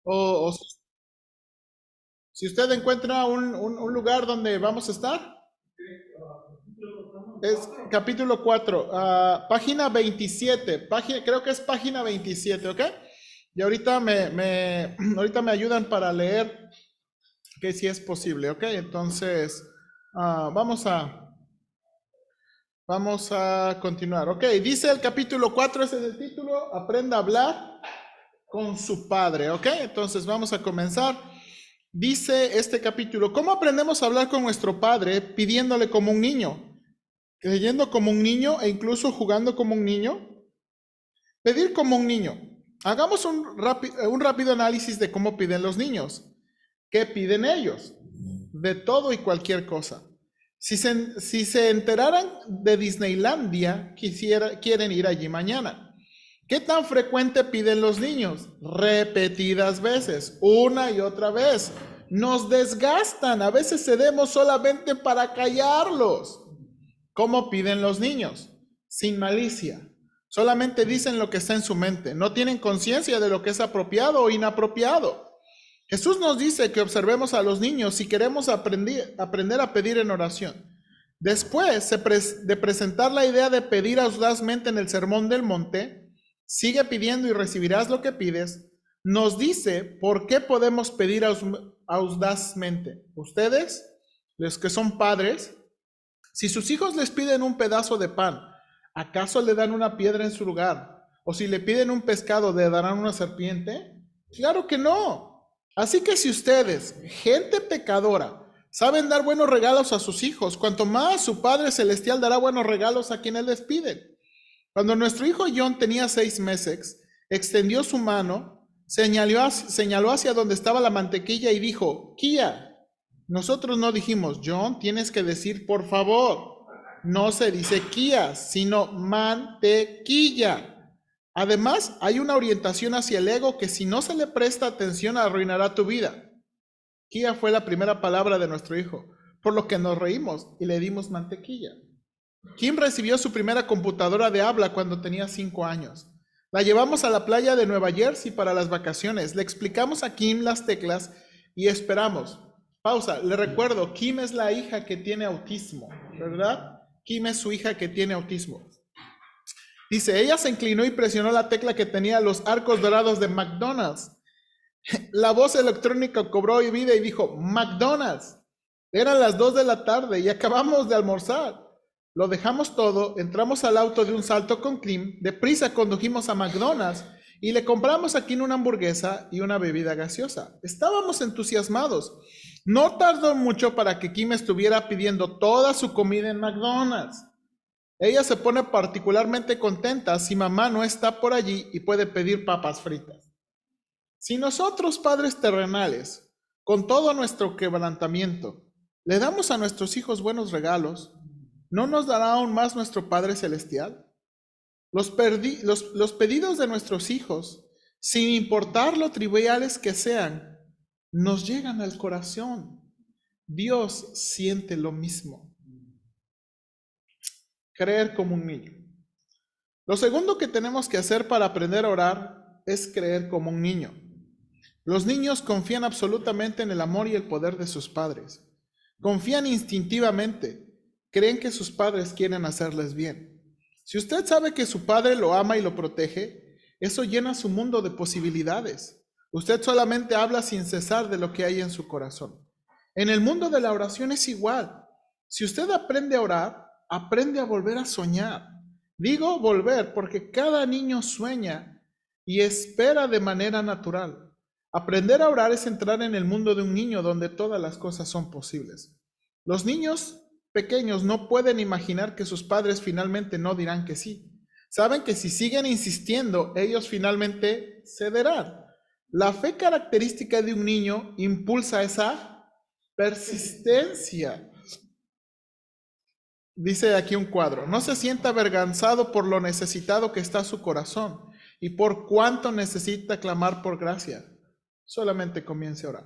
O si usted encuentra un lugar donde vamos a estar, es capítulo 4, página 27, creo que es página 27, ¿ok? Y ahorita ahorita me ayudan para leer que si es posible, ¿ok? Entonces, vamos a continuar. Ok, dice el capítulo 4, ese es el título, aprenda a hablar con su padre, ¿ok? Entonces vamos a comenzar. Dice este capítulo, ¿cómo aprendemos a hablar con nuestro padre pidiéndole como un niño, creyendo como un niño e incluso jugando como un niño? Pedir como un niño. Hagamos un rápido análisis de cómo piden los niños. ¿Qué piden ellos? De todo y cualquier cosa. Si se enteraran de Disneylandia, quieren ir allí mañana. ¿Qué tan frecuente piden los niños? Repetidas veces, una y otra vez. Nos desgastan, a veces cedemos solamente para callarlos. ¿Cómo piden los niños? Sin malicia. Solamente dicen lo que está en su mente. No tienen conciencia de lo que es apropiado o inapropiado. Jesús nos dice que observemos a los niños si queremos aprender a pedir en oración. Después de presentar la idea de pedir audazmente en el Sermón del Monte, sigue pidiendo y recibirás lo que pides, nos dice por qué podemos pedir audazmente. Ustedes, los que son padres, si sus hijos les piden un pedazo de pan, ¿acaso le dan una piedra en su lugar? ¿O si le piden un pescado, le darán una serpiente? Claro que no. Así que si ustedes, gente pecadora, saben dar buenos regalos a sus hijos, cuanto más su Padre Celestial dará buenos regalos a quienes les piden. Cuando nuestro hijo John tenía 6 meses, extendió su mano, señaló hacia donde estaba la mantequilla y dijo, Kia. Nosotros no dijimos, John, tienes que decir por favor. No se dice Kia, sino mantequilla. Además, hay una orientación hacia el ego que si no se le presta atención arruinará tu vida. Kia fue la primera palabra de nuestro hijo, por lo que nos reímos y le dimos mantequilla. Kim recibió su primera computadora de habla cuando tenía 5 años. La llevamos a la playa de Nueva Jersey para las vacaciones. Le explicamos a Kim las teclas y esperamos. Pausa, le recuerdo, Kim es la hija que tiene autismo, ¿verdad? Kim es su hija que tiene autismo. Dice, ella se inclinó y presionó la tecla que tenía los arcos dorados de McDonald's. La voz electrónica cobró vida y dijo, McDonald's. Eran las 2 de la tarde y acabamos de almorzar. Lo dejamos todo, entramos al auto de un salto con Kim, deprisa condujimos a McDonald's y le compramos a Kim una hamburguesa y una bebida gaseosa. Estábamos entusiasmados. No tardó mucho para que Kim estuviera pidiendo toda su comida en McDonald's. Ella se pone particularmente contenta si mamá no está por allí y puede pedir papas fritas. Si nosotros, padres terrenales, con todo nuestro quebrantamiento, le damos a nuestros hijos buenos regalos, ¿no nos dará aún más nuestro Padre Celestial? Los pedidos de nuestros hijos, sin importar lo triviales que sean, nos llegan al corazón. Dios siente lo mismo. Creer como un niño. Lo segundo que tenemos que hacer para aprender a orar es creer como un niño. Los niños confían absolutamente en el amor y el poder de sus padres. Confían instintivamente. Creen que sus padres quieren hacerles bien. Si usted sabe que su padre lo ama y lo protege, eso llena su mundo de posibilidades. Usted solamente habla sin cesar de lo que hay en su corazón. En el mundo de la oración es igual. Si usted aprende a orar, aprende a volver a soñar. Digo volver porque cada niño sueña y espera de manera natural. Aprender a orar es entrar en el mundo de un niño donde todas las cosas son posibles. Los niños pequeños no pueden imaginar que sus padres finalmente no dirán que sí. Saben que si siguen insistiendo, ellos finalmente cederán. La fe característica de un niño impulsa esa persistencia. Dice aquí un cuadro, no se sienta avergonzado por lo necesitado que está su corazón y por cuánto necesita clamar por gracia. Solamente comience a orar.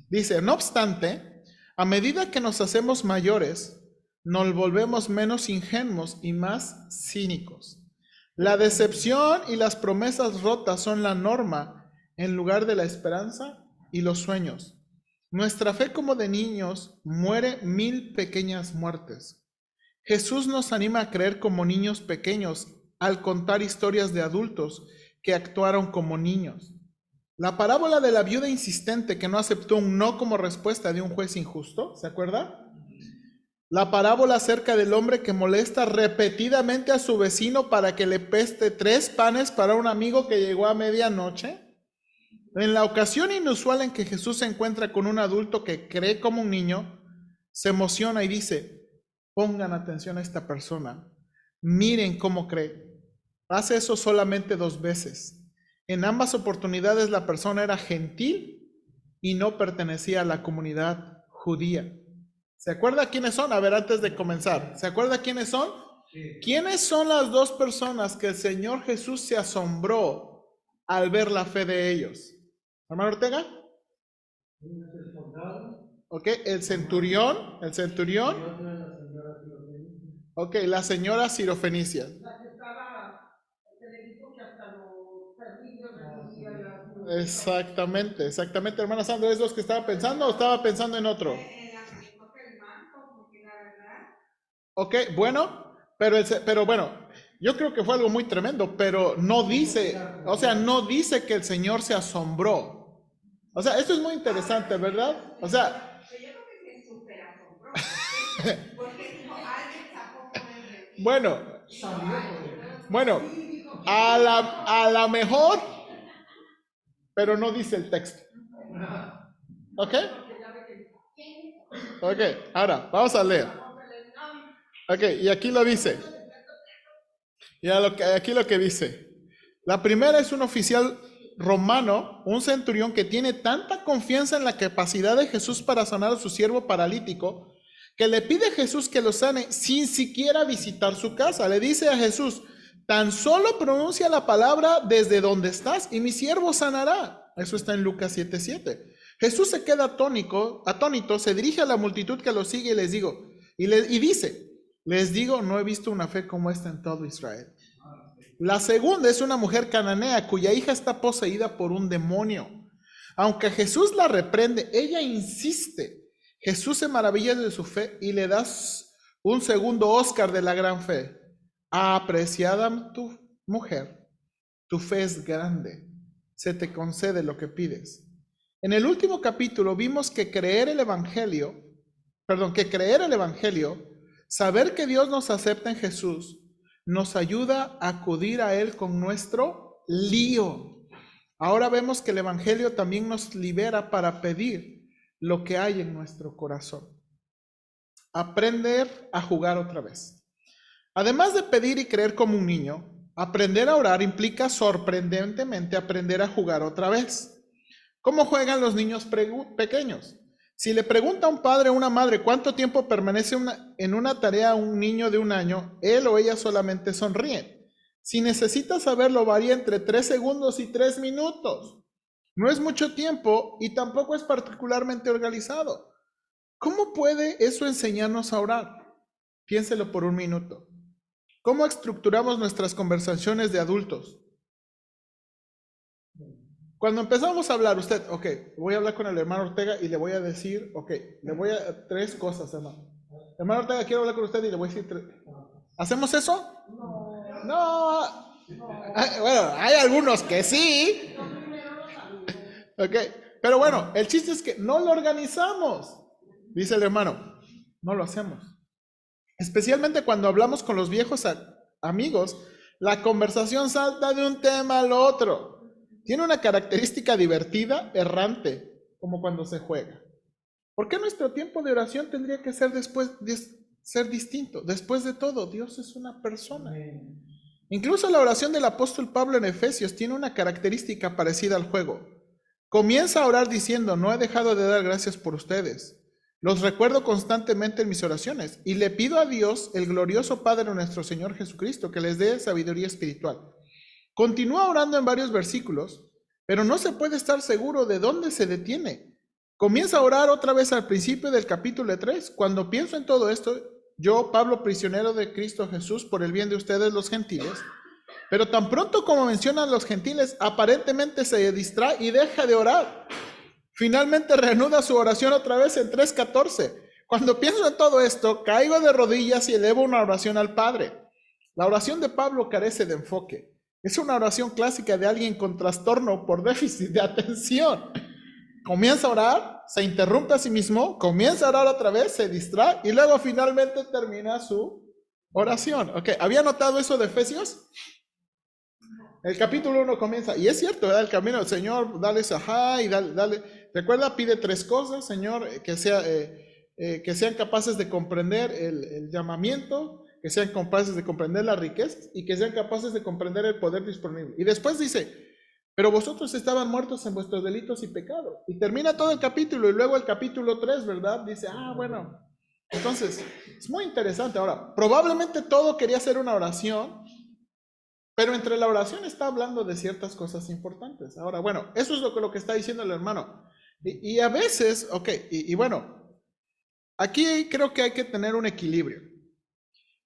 Dice, no obstante, a medida que nos hacemos mayores, nos volvemos menos ingenuos y más cínicos. La decepción y las promesas rotas son la norma en lugar de la esperanza y los sueños. Nuestra fe como de niños muere 1000 pequeñas muertes. Jesús nos anima a creer como niños pequeños al contar historias de adultos que actuaron como niños. La parábola de la viuda insistente que no aceptó un no como respuesta de un juez injusto, ¿se acuerda? La parábola acerca del hombre que molesta repetidamente a su vecino para que le preste 3 panes para un amigo que llegó a medianoche. En la ocasión inusual en que Jesús se encuentra con un adulto que cree como un niño, se emociona y dice, pongan atención a esta persona, miren cómo cree. Hace eso solamente 2 veces. En ambas oportunidades la persona era gentil y no pertenecía a la comunidad judía. ¿Se acuerda quiénes son? A ver, antes de comenzar, ¿se acuerda quiénes son? Sí. ¿Quiénes son las 2 personas que el Señor Jesús se asombró al ver la fe de ellos? ¿Hermano Ortega? Ok, el centurión. Ok, la señora Sirofenicia. Exactamente, hermana Sandra, ¿es los que estaba pensando o estaba pensando en otro? Ok, bueno, pero bueno, yo creo que fue algo muy tremendo, pero no dice, o sea, no dice que el Señor se asombró. O sea, esto es muy interesante, ¿verdad? O sea, bueno, a la mejor, pero no dice el texto. ¿Ok? Ok, ahora, vamos a leer. Ok, y aquí lo dice. Aquí lo que dice. La primera es un oficial romano, un centurión que tiene tanta confianza en la capacidad de Jesús para sanar a su siervo paralítico, que le pide a Jesús que lo sane sin siquiera visitar su casa. Le dice a Jesús, tan solo pronuncia la palabra desde donde estás y mi siervo sanará. Eso está en Lucas 7:7. Jesús se queda atónito, se dirige a la multitud que lo sigue y dice, les digo, no he visto una fe como esta en todo Israel. La segunda es una mujer cananea cuya hija está poseída por un demonio. Aunque Jesús la reprende, ella insiste. Jesús se maravilla de su fe y le da un segundo Oscar de la gran fe. Apreciada tu mujer, tu fe es grande, se te concede lo que pides. En el último capítulo vimos que creer el evangelio, saber que Dios nos acepta en Jesús, nos ayuda a acudir a Él con nuestro lío. Ahora vemos que el evangelio también nos libera para pedir lo que hay en nuestro corazón. Aprender a jugar otra vez. Además de pedir y creer como un niño, aprender a orar implica sorprendentemente aprender a jugar otra vez. ¿Cómo juegan los niños pequeños? Si le pregunta a un padre o una madre cuánto tiempo permanece en una tarea a un niño de 1 año, él o ella solamente sonríe. Si necesita saberlo, varía entre 3 segundos y 3 minutos. No es mucho tiempo y tampoco es particularmente organizado. ¿Cómo puede eso enseñarnos a orar? Piénselo por 1 minuto. ¿Cómo estructuramos nuestras conversaciones de adultos? Cuando empezamos a hablar, voy a hablar con el hermano Ortega y le voy a decir, le voy a 3 cosas, hermano. Hermano Ortega, quiero hablar con usted y le voy a decir 3. ¿Hacemos eso? No. Bueno, hay algunos que sí. Pero bueno, el chiste es que no lo organizamos. Dice el hermano, no lo hacemos. Especialmente cuando hablamos con los viejos amigos, la conversación salta de un tema al otro. Tiene una característica divertida, errante, como cuando se juega. ¿Por qué nuestro tiempo de oración tendría que ser ser distinto? Después de todo, Dios es una persona. Incluso la oración del apóstol Pablo en Efesios tiene una característica parecida al juego. Comienza a orar diciendo, no he dejado de dar gracias por ustedes. Los recuerdo constantemente en mis oraciones y le pido a Dios, el glorioso Padre de nuestro Señor Jesucristo, que les dé sabiduría espiritual. Continúa orando en varios versículos, pero no se puede estar seguro de dónde se detiene. Comienza a orar otra vez al principio del capítulo 3. Cuando pienso en todo esto, yo, Pablo, prisionero de Cristo Jesús, por el bien de ustedes los gentiles, Pero tan pronto como mencionan los gentiles, aparentemente se distrae y deja de orar. Finalmente reanuda su oración otra vez en 3:14. Cuando pienso en todo esto, caigo de rodillas y elevo una oración al Padre. La oración de Pablo carece de enfoque. Es una oración clásica de alguien con trastorno por déficit de atención. Comienza a orar, se interrumpe a sí mismo, comienza a orar otra vez, se distrae y luego finalmente termina su oración. Ok, ¿había notado eso de Efesios? El capítulo 1 comienza, y es cierto, ¿verdad? El camino del Señor, dale sajá y dale. Recuerda, pide 3 cosas, Señor, que sean capaces de comprender el llamamiento, que sean capaces de comprender las riquezas y que sean capaces de comprender el poder disponible. Y después dice, pero vosotros estaban muertos en vuestros delitos y pecados. Y termina todo el capítulo, y luego el capítulo 3, ¿verdad? Dice, bueno. Entonces, es muy interesante. Ahora, probablemente todo quería ser una oración, pero entre la oración está hablando de ciertas cosas importantes. Ahora, bueno, eso es lo que está diciendo el hermano. Y a veces, ok, y bueno, aquí creo que hay que tener un equilibrio.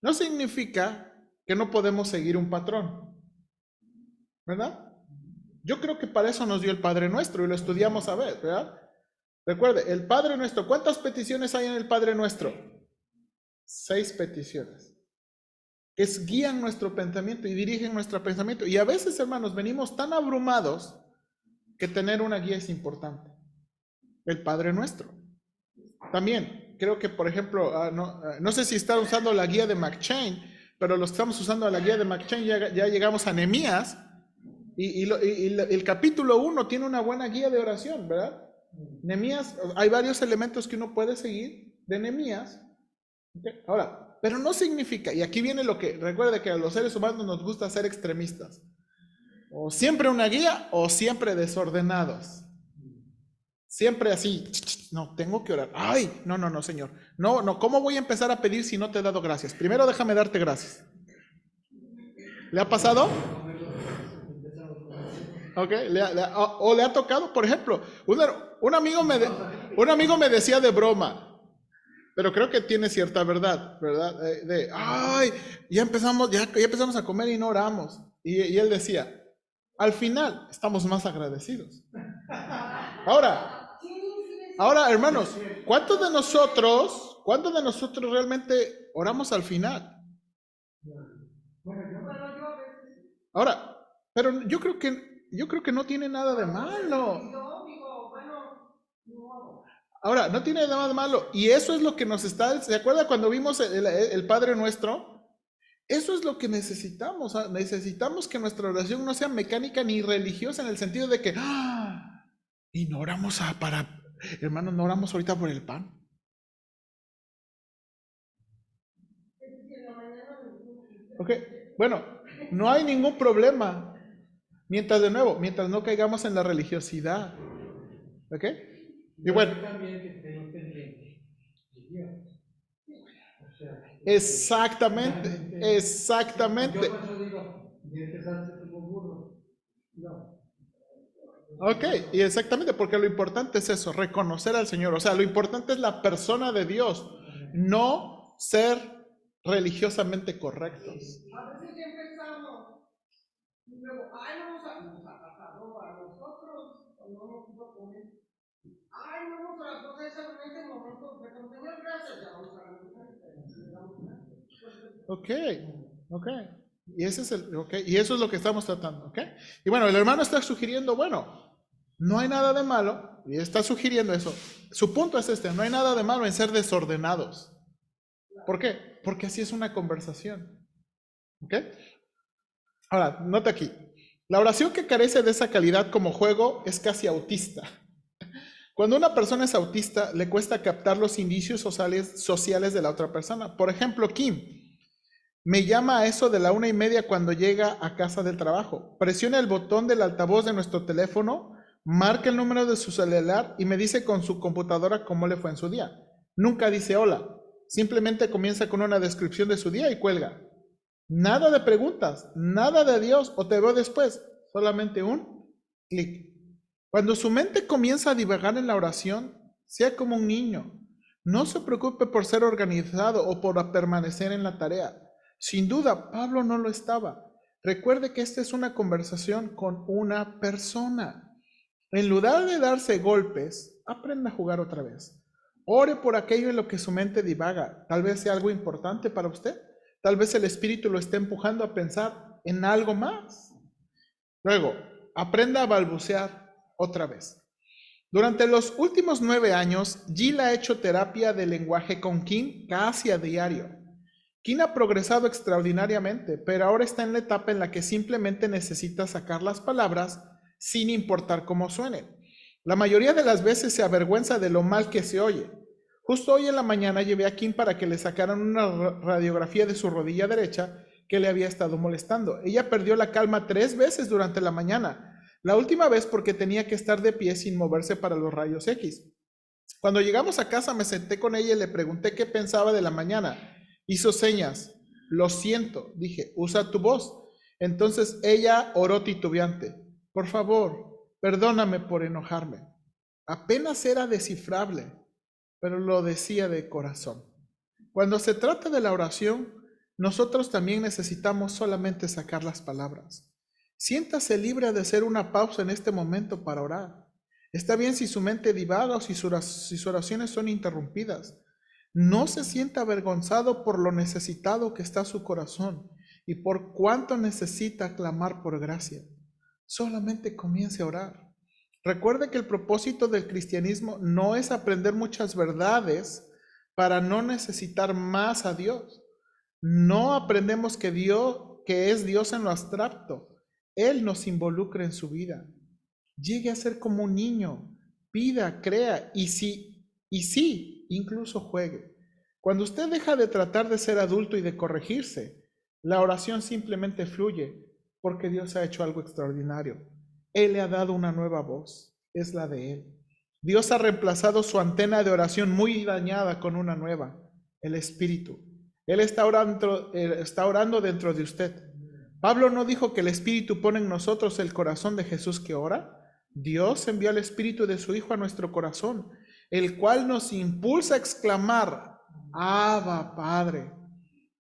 No significa que no podemos seguir un patrón, ¿verdad? Yo creo que para eso nos dio el Padre Nuestro y lo estudiamos a ver, ¿verdad? Recuerde, el Padre Nuestro, ¿cuántas peticiones hay en el Padre Nuestro? 6 peticiones. Que guían nuestro pensamiento y dirigen nuestro pensamiento. Y a veces, hermanos, venimos tan abrumados que tener una guía es importante. El Padre Nuestro. También, creo que, por ejemplo, no sé si están usando la guía de McChain, pero los que estamos usando la guía de McChain ya llegamos a Nehemías, y el capítulo 1 tiene una buena guía de oración, ¿verdad? Nehemías, hay varios elementos que uno puede seguir de Nehemías. ¿Okay? Ahora, pero no significa, y aquí viene lo que, recuerde que a los seres humanos nos gusta ser extremistas. O siempre una guía o siempre desordenados. Siempre así, no, tengo que orar. Ay, no, Señor. No, ¿cómo voy a empezar a pedir si no te he dado gracias? Primero déjame darte gracias. ¿Le ha pasado? Ok, le ha tocado, por ejemplo, un amigo me decía de broma, pero creo que tiene cierta verdad, ¿verdad? Ya empezamos a comer y no oramos. Y él decía, al final estamos más agradecidos. Ahora, hermanos, ¿cuántos de nosotros realmente oramos al final? Ahora, pero yo creo que no tiene nada de malo. Ahora, no tiene nada de malo. Y eso es lo que nos está... ¿Se acuerda cuando vimos el Padre Nuestro? Eso es lo que necesitamos. Necesitamos que nuestra oración no sea mecánica ni religiosa en el sentido de que... y no oramos hermanos, no oramos ahorita por el pan. Ok, bueno, no hay ningún problema. Mientras no caigamos en la religiosidad. ¿Ok? Y bueno. Exactamente. Ok, y exactamente, porque lo importante es eso, reconocer al Señor. O sea, lo importante es la persona de Dios, no ser religiosamente correctos. A veces ya empezamos, y luego, nos a nosotros, no nos pudo comer. Vamos a las 12 en este momento, pero Señor, gracias, ya vamos a Ok. Y ese es y eso es lo que estamos tratando, ¿ok? Y bueno, el hermano está sugiriendo, bueno, no hay nada de malo, y está sugiriendo eso. Su punto es no hay nada de malo en ser desordenados. ¿Por qué? Porque así es una conversación. ¿Ok? Ahora, nota aquí. La oración que carece de esa calidad como juego es casi autista. Cuando una persona es autista, le cuesta captar los indicios sociales de la otra persona. Por ejemplo, Kim me llama a eso de la 1:30 cuando llega a casa del trabajo. Presiona el botón del altavoz de nuestro teléfono, marca el número de su celular y me dice con su computadora cómo le fue en su día. Nunca dice hola, simplemente comienza con una descripción de su día y cuelga. Nada de preguntas, nada de adiós o te veo después, solamente un clic. Cuando su mente comienza a divagar en la oración, sea como un niño. No se preocupe por ser organizado o por permanecer en la tarea. Sin duda, Pablo no lo estaba. Recuerde que esta es una conversación con una persona. En lugar de darse golpes, aprenda a jugar otra vez. Ore por aquello en lo que su mente divaga. Tal vez sea algo importante para usted. Tal vez el Espíritu lo esté empujando a pensar en algo más. Luego, aprenda a balbucear otra vez. Durante los últimos 9 años, Jill ha hecho terapia de lenguaje con Kim casi a diario. Kim ha progresado extraordinariamente, pero ahora está en la etapa en la que simplemente necesita sacar las palabras sin importar cómo suenen. La mayoría de las veces se avergüenza de lo mal que se oye. Justo hoy en la mañana llevé a Kim para que le sacaran una radiografía de su rodilla derecha que le había estado molestando. Ella perdió la calma 3 veces durante la mañana. La última vez porque tenía que estar de pie sin moverse para los rayos X. Cuando llegamos a casa me senté con ella y le pregunté qué pensaba de la mañana. Hizo señas. Lo siento, dije, usa tu voz. Entonces ella oró titubeante. Por favor, perdóname por enojarme. Apenas era descifrable, pero lo decía de corazón. Cuando se trata de la oración, nosotros también necesitamos solamente sacar las palabras. Siéntase libre de hacer una pausa en este momento para orar. Está bien si su mente divaga o si sus oraciones son interrumpidas. No se sienta avergonzado por lo necesitado que está su corazón y por cuánto necesita clamar por gracia. Solamente comience a orar. Recuerde que el propósito del cristianismo no es aprender muchas verdades para no necesitar más a Dios. No aprendemos que es Dios en lo abstracto. Él nos involucra en su vida. Llegue a ser como un niño, pida, crea y sí, incluso juegue. Cuando usted deja de tratar de ser adulto y de corregirse, la oración simplemente fluye porque Dios ha hecho algo extraordinario. Él le ha dado una nueva voz, es la de Él. Dios ha reemplazado su antena de oración muy dañada con una nueva, el Espíritu. Él está orando dentro de usted. Pablo no dijo que el Espíritu pone en nosotros el corazón de Jesús que ora. Dios envió el Espíritu de su Hijo a nuestro corazón, el cual nos impulsa a exclamar, Abba, Padre.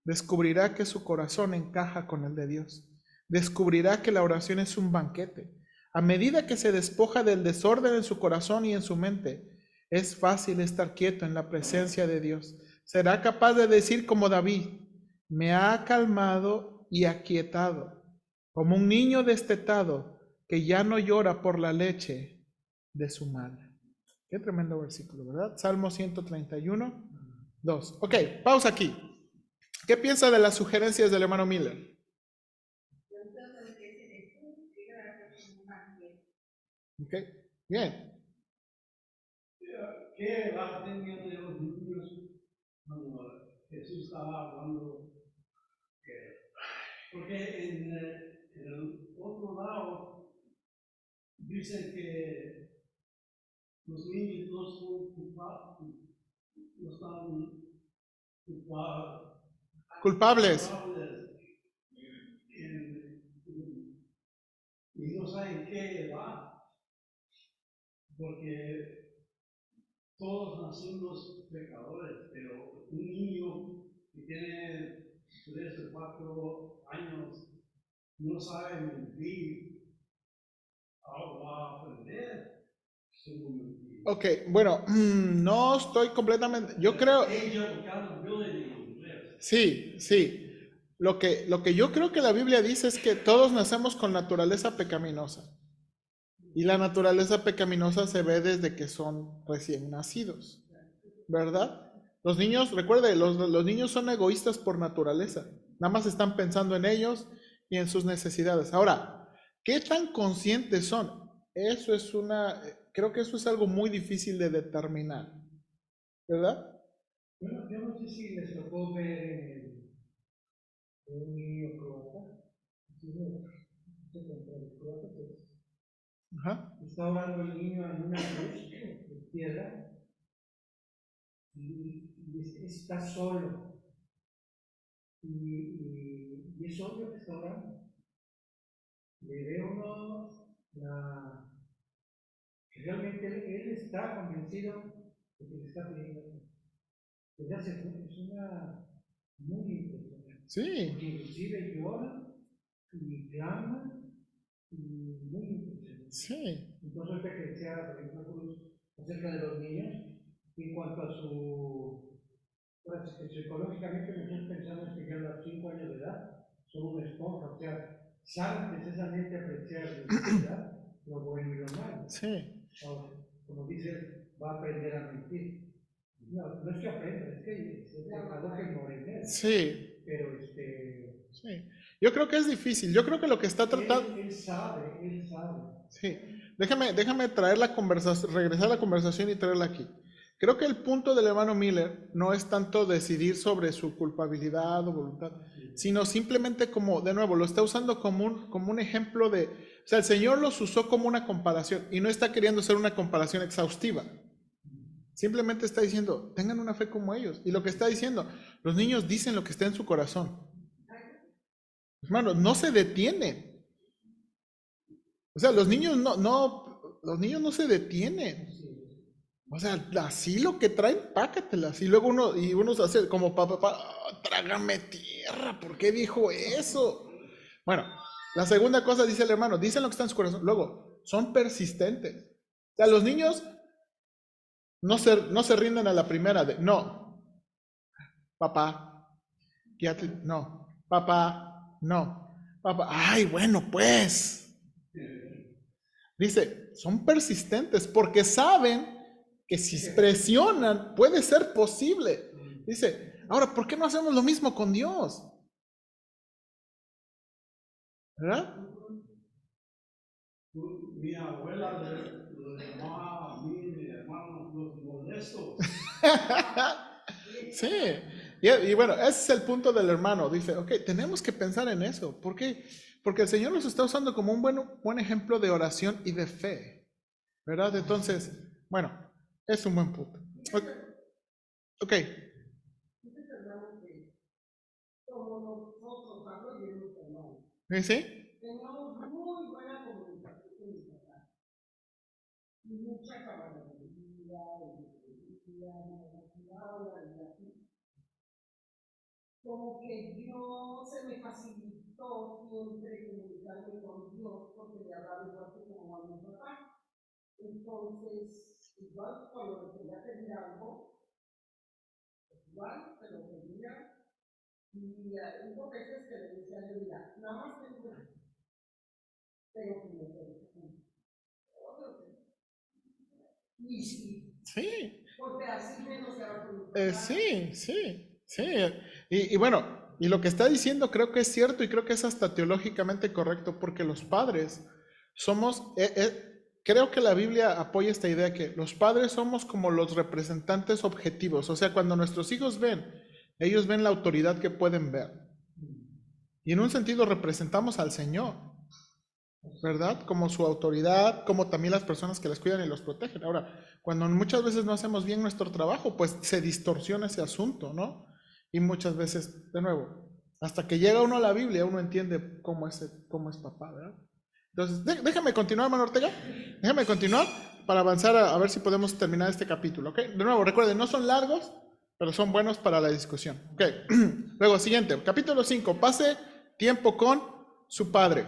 Descubrirá que su corazón encaja con el de Dios. Descubrirá que la oración es un banquete. A medida que se despoja del desorden en su corazón y en su mente, es fácil estar quieto en la presencia de Dios. Será capaz de decir como David, me ha calmado y aquietado, como un niño destetado que ya no llora por la leche de su madre. Qué tremendo versículo, ¿verdad? Salmo 131, 2. Ok, pausa aquí. ¿Qué piensa de las sugerencias del hermano Miller? Ok, bien. ¿Qué edad tenían los niños cuando Jesús estaba hablando? Porque en el otro lado dicen que los niños no son culpables, no están Culpables. Y no saben qué edad, porque todos nacimos pecadores, pero un niño que tiene 3 o 4 años no sabe mentir, va a aprender cómo mentir. Ok, bueno, no estoy completamente, yo creo, sí, sí. Lo que yo creo que la Biblia dice es que todos nacemos con naturaleza pecaminosa. Y la naturaleza pecaminosa se ve desde que son recién nacidos, ¿verdad? Los niños, recuerde, los niños son egoístas por naturaleza. Nada más están pensando en ellos y en sus necesidades. Ahora, ¿qué tan conscientes son? Eso es creo que eso es algo muy difícil de determinar, ¿verdad? Bueno, yo no sé si les tocó ver un niño croata. Ajá. Está orando el niño en una cruz de piedra y está solo. Y es obvio que está orando. Le ve uno que realmente él está convencido de que le está pidiendo. Es una muy impresionante. Sí. Porque inclusive llora y clama y muy impresionante. Sí, Entonces, ahorita que decía la película Cruz acerca de los niños, en cuanto a su, pues, que psicológicamente nosotros pensamos que ya a los 5 años de edad son una esponja, o sea, saben precisamente apreciar la edad, lo bueno y lo malo. sí, Ahora, como dices, va a aprender a mentir. No, no es que aprenda, es que es algo que no es. sí, Pero sí. Yo creo que es difícil. Yo creo que lo que está tratando... él sabe, él sabe. Sí, déjame traer la conversación, regresar a la conversación y traerla aquí. Creo que el punto del hermano Miller no es tanto decidir sobre su culpabilidad o voluntad, sino simplemente como, de nuevo, lo está usando como un ejemplo de, o sea, el Señor los usó como una comparación y no está queriendo ser una comparación exhaustiva. Simplemente está diciendo, tengan una fe como ellos. Y lo que está diciendo, los niños dicen lo que está en su corazón. Hermanos, no se detienen. O sea, los niños no se detienen. O sea, así lo que traen, pácatelas. Y luego uno se hace como papá, trágame tierra, ¿por qué dijo eso? Bueno, la segunda cosa dice el hermano, dicen lo que está en su corazón. Luego, son persistentes. O sea, los niños no se rinden a la primera de, no, papá, no, papá, no, papá, ay, bueno, pues. Dice, son persistentes porque saben que si presionan puede ser posible. Dice, ahora, ¿por qué no hacemos lo mismo con Dios? ¿Verdad? Mi abuela lo llamaba a mí y mi hermano los molestos. Sí. Y bueno, ese es el punto del hermano. Dice, ok, tenemos que pensar en eso. ¿Por qué? Porque el Señor los está usando como un buen ejemplo de oración y de fe. ¿Verdad? Entonces, bueno, es un buen punto. Ok. ¿Sí? Teníamos muy buena comunicación con mi papá. Y mucha camaradería, como que Dios se me facilitó siempre comunicarme con Dios porque le hablaba igual que como a mi papá. Entonces, igual cuando le quería pedir algo, igual se lo pedía. Y hubo veces que le decía yo, mira, nada más tengo una, pero que me y sí, Sí. porque así menos se va a Sí, sí, sí. Y bueno, y lo que está diciendo creo que es cierto y creo que es hasta teológicamente correcto porque los padres somos, creo que la Biblia apoya esta idea que los padres somos como los representantes objetivos, o sea, cuando nuestros hijos ven, ellos ven la autoridad que pueden ver. Y en un sentido representamos al Señor, ¿verdad? Como su autoridad, como también las personas que les cuidan y los protegen. Ahora, cuando muchas veces no hacemos bien nuestro trabajo, pues se distorsiona ese asunto, ¿no? Y muchas veces, de nuevo, hasta que llega uno a la Biblia, uno entiende cómo es papá, ¿verdad? Entonces, déjame continuar, hermano Ortega. Déjame continuar para avanzar a ver si podemos terminar este capítulo, ¿ok? De nuevo, recuerden, no son largos, pero son buenos para la discusión, ¿ok? Luego, siguiente, capítulo 5, pase tiempo con su padre.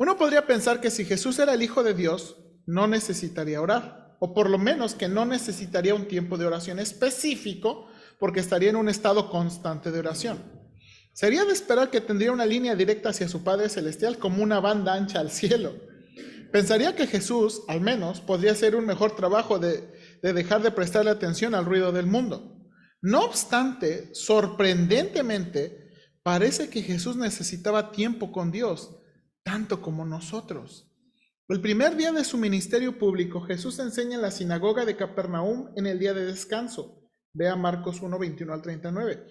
Uno podría pensar que si Jesús era el Hijo de Dios, no necesitaría orar, o por lo menos que no necesitaría un tiempo de oración específico, porque estaría en un estado constante de oración. Sería de esperar que tendría una línea directa hacia su Padre Celestial como una banda ancha al cielo. Pensaría que Jesús, al menos, podría hacer un mejor trabajo de dejar de prestarle atención al ruido del mundo. No obstante, sorprendentemente, parece que Jesús necesitaba tiempo con Dios, tanto como nosotros. El primer día de su ministerio público, Jesús enseña en la sinagoga de Capernaum en el día de descanso. Vea Marcos 1, 21 al 39.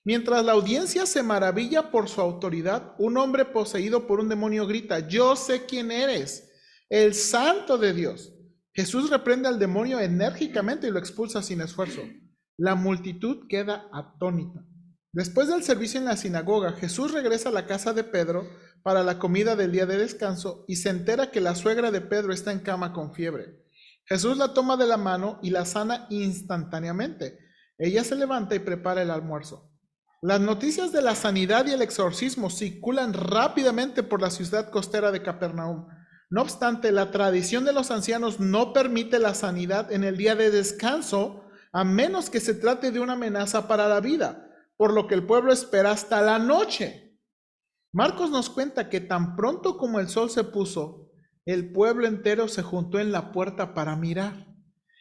Mientras la audiencia se maravilla por su autoridad, un hombre poseído por un demonio grita, yo sé quién eres, el santo de Dios. Jesús reprende al demonio enérgicamente y lo expulsa sin esfuerzo. La multitud queda atónita. Después del servicio en la sinagoga, Jesús regresa a la casa de Pedro para la comida del día de descanso y se entera que la suegra de Pedro está en cama con fiebre. Jesús la toma de la mano y la sana instantáneamente. Ella se levanta y prepara el almuerzo. Las noticias de la sanidad y el exorcismo circulan rápidamente por la ciudad costera de Capernaum. No obstante, la tradición de los ancianos no permite la sanidad en el día de descanso, a menos que se trate de una amenaza para la vida, por lo que el pueblo espera hasta la noche. Marcos nos cuenta que tan pronto como el sol se puso, el pueblo entero se juntó en la puerta para mirar.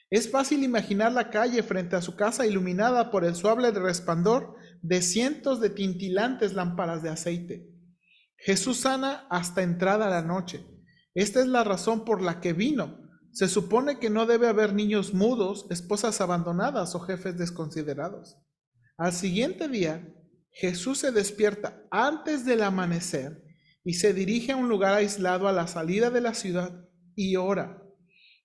Es fácil imaginar la calle frente a su casa iluminada por el suave resplandor de cientos de tintilantes lámparas de aceite. Jesús sana hasta entrada la noche. Esta es la razón por la que vino. Se supone que no debe haber niños mudos, esposas abandonadas o jefes desconsiderados. Al siguiente día, Jesús se despierta antes del amanecer y se dirige a un lugar aislado a la salida de la ciudad y ora.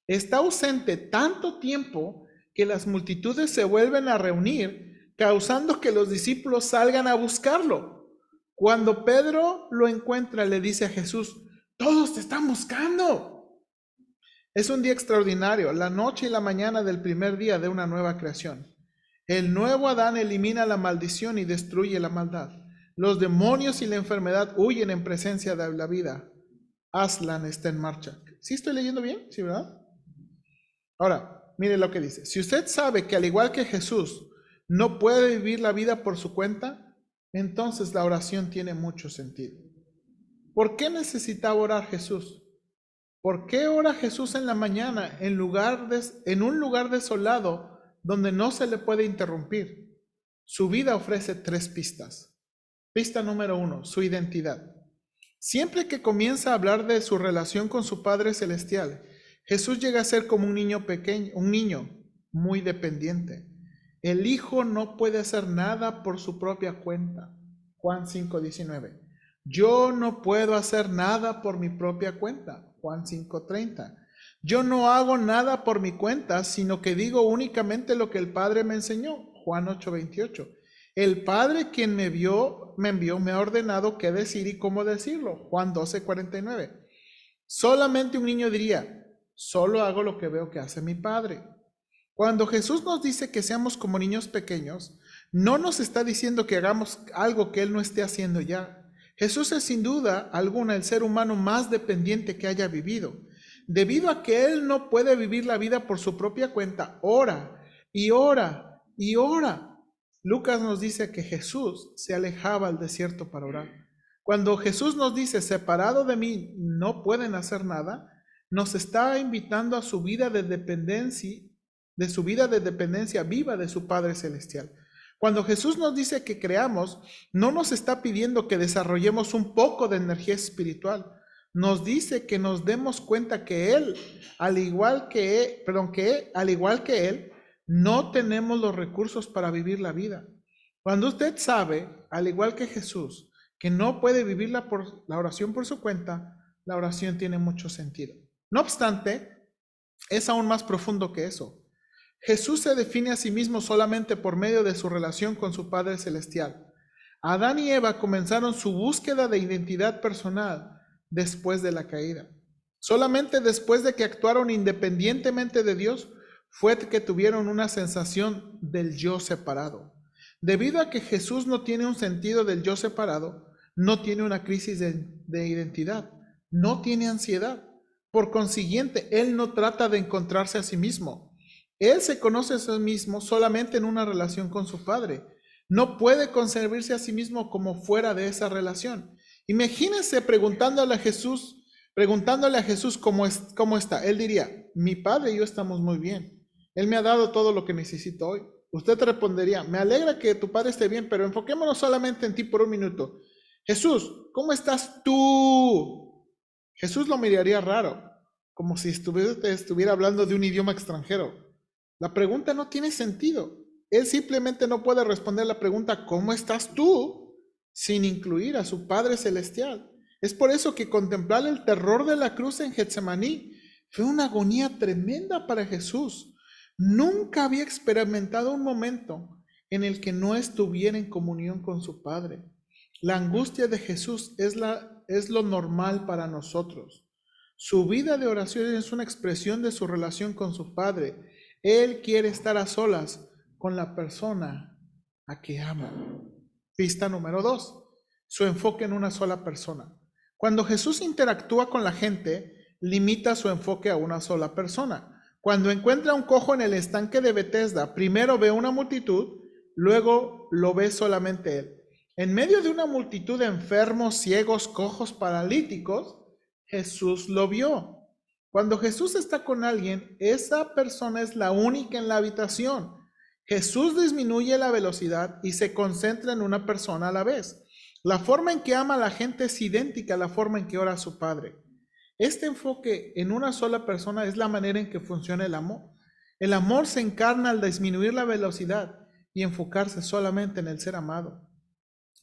Está ausente tanto tiempo que las multitudes se vuelven a reunir, causando que los discípulos salgan a buscarlo. Cuando Pedro lo encuentra, le dice a Jesús: todos te están buscando. Es un día extraordinario, la noche y la mañana del primer día de una nueva creación. El nuevo Adán elimina la maldición y destruye la maldad. Los demonios y la enfermedad huyen en presencia de la vida. Aslan está en marcha. ¿Sí estoy leyendo bien? ¿Sí, verdad? Ahora, mire lo que dice. Si usted sabe que al igual que Jesús no puede vivir la vida por su cuenta, entonces la oración tiene mucho sentido. ¿Por qué necesitaba orar Jesús? ¿Por qué ora Jesús en la mañana en un lugar desolado donde no se le puede interrumpir? Su vida ofrece 3 pistas. Pista número 1, su identidad. Siempre que comienza a hablar de su relación con su Padre Celestial, Jesús llega a ser como un niño pequeño, un niño muy dependiente. El Hijo no puede hacer nada por su propia cuenta. Juan 5:19. Yo no puedo hacer nada por mi propia cuenta. Juan 5:30. Yo no hago nada por mi cuenta, sino que digo únicamente lo que el Padre me enseñó. Juan 8:28. El Padre quien me envió, me ha ordenado qué decir y cómo decirlo. Juan 12:49. Solamente un niño diría: solo hago lo que veo que hace mi Padre. Cuando Jesús nos dice que seamos como niños pequeños, no nos está diciendo que hagamos algo que Él no esté haciendo ya. Jesús es sin duda alguna el ser humano más dependiente que haya vivido. Debido a que Él no puede vivir la vida por su propia cuenta, ora y ora y ora. Lucas nos dice que Jesús se alejaba al desierto para orar. Cuando Jesús nos dice: separado de mí no pueden hacer nada, nos está invitando a su vida de dependencia, viva de su Padre Celestial. Cuando Jesús nos dice que creamos, no nos está pidiendo que desarrollemos un poco de energía espiritual. Nos dice que nos demos cuenta que Él, al igual que Él, no tenemos los recursos para vivir la vida. Cuando usted sabe, al igual que Jesús, que no puede vivir la oración por su cuenta, la oración tiene mucho sentido. No obstante, es aún más profundo que eso. Jesús se define a sí mismo solamente por medio de su relación con su Padre Celestial. Adán y Eva comenzaron su búsqueda de identidad personal después de la caída. Solamente después de que actuaron independientemente de Dios fue que tuvieron una sensación del yo separado. Debido a que Jesús no tiene un sentido del yo separado, no tiene una crisis de identidad, no tiene ansiedad. Por consiguiente, Él no trata de encontrarse a sí mismo. Él se conoce a sí mismo solamente en una relación con su Padre. No puede concebirse a sí mismo como fuera de esa relación. Imagínense preguntándole a Jesús cómo está. Él diría: mi Padre y yo estamos muy bien. Él me ha dado todo lo que necesito hoy. Usted respondería: me alegra que tu Padre esté bien, pero enfoquémonos solamente en ti por un minuto. Jesús, ¿cómo estás tú? Jesús lo miraría raro, como si estuviera hablando de un idioma extranjero. La pregunta no tiene sentido. Él simplemente no puede responder la pregunta ¿cómo estás tú? Sin incluir a su Padre Celestial. Es por eso que contemplar el terror de la cruz en Getsemaní fue una agonía tremenda para Jesús. Nunca había experimentado un momento en el que no estuviera en comunión con su Padre. La angustia de Jesús es lo normal para nosotros. Su vida de oración es una expresión de su relación con su Padre. Él quiere estar a solas con la persona a que ama. Pista número 2, su enfoque en una sola persona. Cuando Jesús interactúa con la gente, limita su enfoque a una sola persona. Cuando encuentra a un cojo en el estanque de Betesda, primero ve una multitud, luego lo ve solamente él. En medio de una multitud de enfermos, ciegos, cojos, paralíticos, Jesús lo vio. Cuando Jesús está con alguien, esa persona es la única en la habitación. Jesús disminuye la velocidad y se concentra en una persona a la vez. La forma en que ama a la gente es idéntica a la forma en que ora a su Padre. Este enfoque en una sola persona es la manera en que funciona el amor. El amor se encarna al disminuir la velocidad y enfocarse solamente en el ser amado.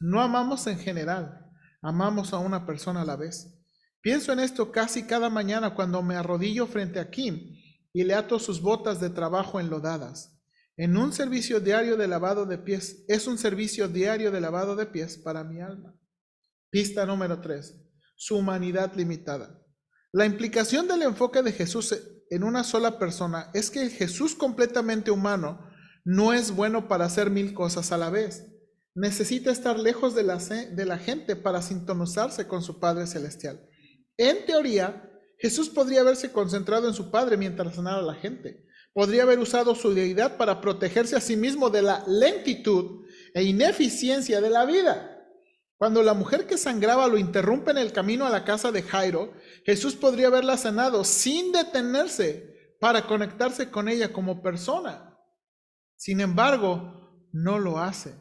No amamos en general, amamos a una persona a la vez. Pienso en esto casi cada mañana cuando me arrodillo frente a Kim y le ato sus botas de trabajo enlodadas. Es un servicio diario de lavado de pies para mi alma. Pista número 3. Su humanidad limitada. La implicación del enfoque de Jesús en una sola persona es que el Jesús completamente humano no es bueno para hacer 1000 cosas a la vez. Necesita estar lejos de la gente para sintonizarse con su Padre Celestial. En teoría, Jesús podría haberse concentrado en su Padre mientras sanaba a la gente. Podría haber usado su deidad para protegerse a sí mismo de la lentitud e ineficiencia de la vida. Cuando la mujer que sangraba lo interrumpe en el camino a la casa de Jairo, Jesús podría haberla sanado sin detenerse para conectarse con ella como persona. Sin embargo, no lo hace.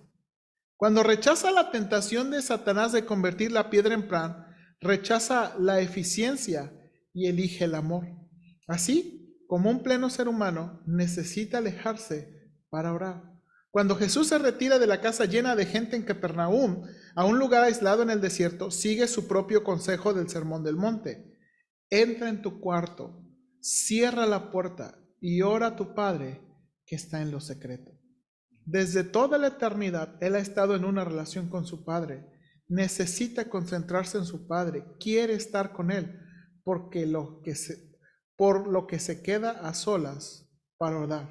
Cuando rechaza la tentación de Satanás de convertir la piedra en pan, rechaza la eficiencia y elige el amor. Así, como un pleno ser humano, necesita alejarse para orar. Cuando Jesús se retira de la casa llena de gente en Capernaum a un lugar aislado en el desierto, sigue su propio consejo del Sermón del Monte. Entra en tu cuarto, cierra la puerta y ora a tu Padre que está en lo secreto. Desde toda la eternidad, Él ha estado en una relación con su Padre. Necesita concentrarse en su Padre, quiere estar con Él, por lo que se queda a solas para orar.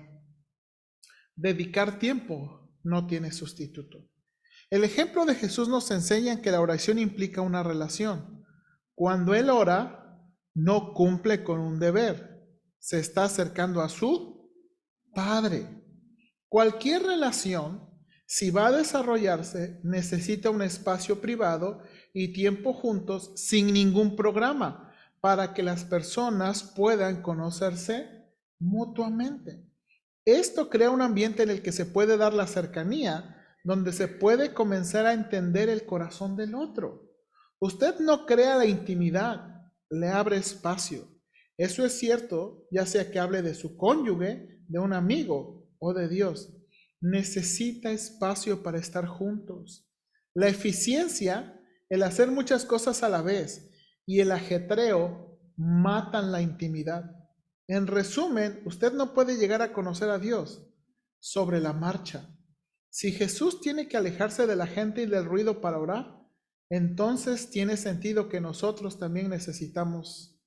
Dedicar tiempo no tiene sustituto. El ejemplo de Jesús nos enseña que la oración implica una relación. Cuando Él ora, no cumple con un deber, se está acercando a su Padre. Cualquier relación, si va a desarrollarse, necesita un espacio privado y tiempo juntos sin ningún programa para que las personas puedan conocerse mutuamente. Esto crea un ambiente en el que se puede dar la cercanía, donde se puede comenzar a entender el corazón del otro. Usted no crea la intimidad, le abre espacio. Eso es cierto, ya sea que hable de su cónyuge, de un amigo o de Dios. Necesita espacio para estar juntos. La eficiencia, el hacer muchas cosas a la vez, y el ajetreo matan la intimidad. En resumen, usted no puede llegar a conocer a Dios sobre la marcha. Si Jesús tiene que alejarse de la gente y del ruido para orar, entonces tiene sentido que nosotros también necesitamos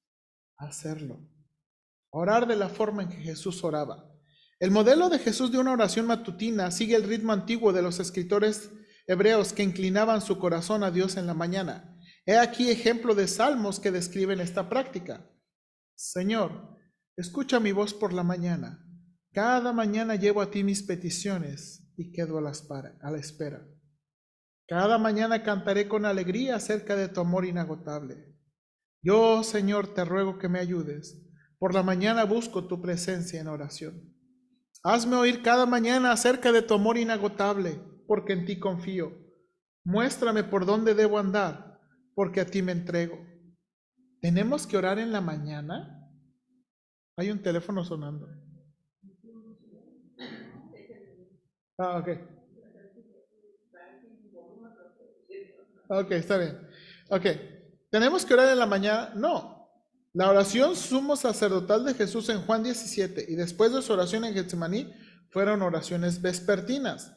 hacerlo. Orar de la forma en que Jesús oraba. El modelo de Jesús de una oración matutina sigue el ritmo antiguo de los escritores hebreos que inclinaban su corazón a Dios en la mañana. He aquí ejemplo de salmos que describen esta práctica. Señor, escucha mi voz por la mañana. Cada mañana llevo a ti mis peticiones y quedo a la espera. Cada mañana cantaré con alegría acerca de tu amor inagotable. Yo, Señor, te ruego que me ayudes. Por la mañana busco tu presencia en oración. Hazme oír cada mañana acerca de tu amor inagotable, porque en ti confío. Muéstrame por dónde debo andar, porque a ti me entrego. ¿Tenemos que orar en la mañana? Hay un teléfono sonando. Ok. Ok, está bien. Ok. ¿Tenemos que orar en la mañana? No. La oración sumo sacerdotal de Jesús en Juan 17 y después de su oración en Getsemaní fueron oraciones vespertinas.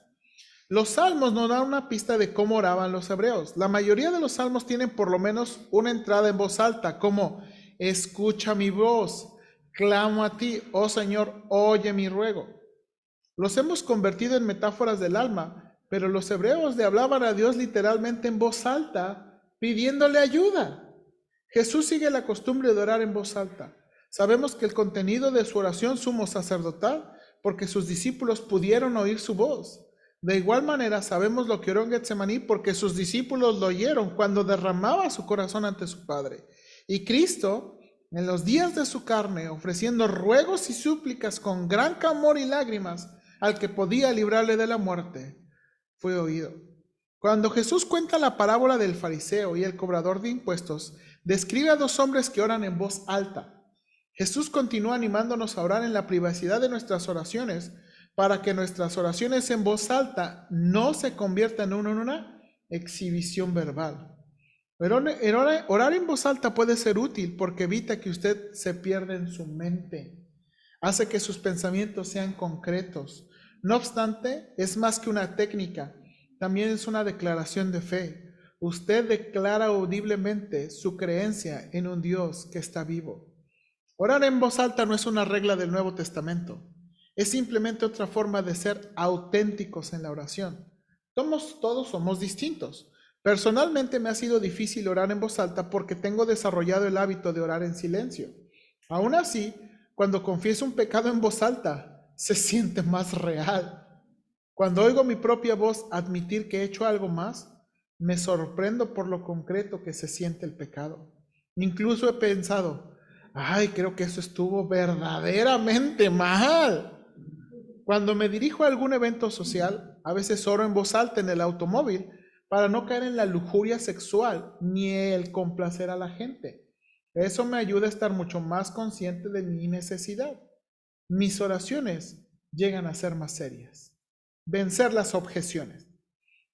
Los salmos nos dan una pista de cómo oraban los hebreos. La mayoría de los salmos tienen por lo menos una entrada en voz alta, como escucha mi voz, clamo a ti, oh Señor, oye mi ruego. Los hemos convertido en metáforas del alma, pero los hebreos le hablaban a Dios literalmente en voz alta, pidiéndole ayuda. Jesús sigue la costumbre de orar en voz alta. Sabemos que el contenido de su oración sumo sacerdotal, porque sus discípulos pudieron oír su voz. De igual manera, sabemos lo que oró en Getsemaní porque sus discípulos lo oyeron cuando derramaba su corazón ante su Padre. Y Cristo, en los días de su carne, ofreciendo ruegos y súplicas con gran clamor y lágrimas al que podía librarle de la muerte, fue oído. Cuando Jesús cuenta la parábola del fariseo y el cobrador de impuestos, describe a dos hombres que oran en voz alta. Jesús continúa animándonos a orar en la privacidad de nuestras oraciones para que nuestras oraciones en voz alta no se conviertan en una exhibición verbal. Pero orar en voz alta puede ser útil porque evita que usted se pierda en su mente. Hace que sus pensamientos sean concretos. No obstante, es más que una técnica, también es una declaración de fe. Usted declara audiblemente su creencia en un Dios que está vivo. Orar en voz alta no es una regla del Nuevo Testamento. Es simplemente otra forma de ser auténticos en la oración. Todos somos distintos. Personalmente me ha sido difícil orar en voz alta porque tengo desarrollado el hábito de orar en silencio. Aún así, cuando confieso un pecado en voz alta, se siente más real. Cuando oigo mi propia voz admitir que he hecho algo más, me sorprendo por lo concreto que se siente el pecado. Incluso he pensado, ay, creo que eso estuvo verdaderamente mal. Cuando me dirijo a algún evento social, a veces oro en voz alta en el automóvil para no caer en la lujuria sexual ni el complacer a la gente. Eso me ayuda a estar mucho más consciente de mi necesidad. Mis oraciones llegan a ser más serias. Vencer las objeciones.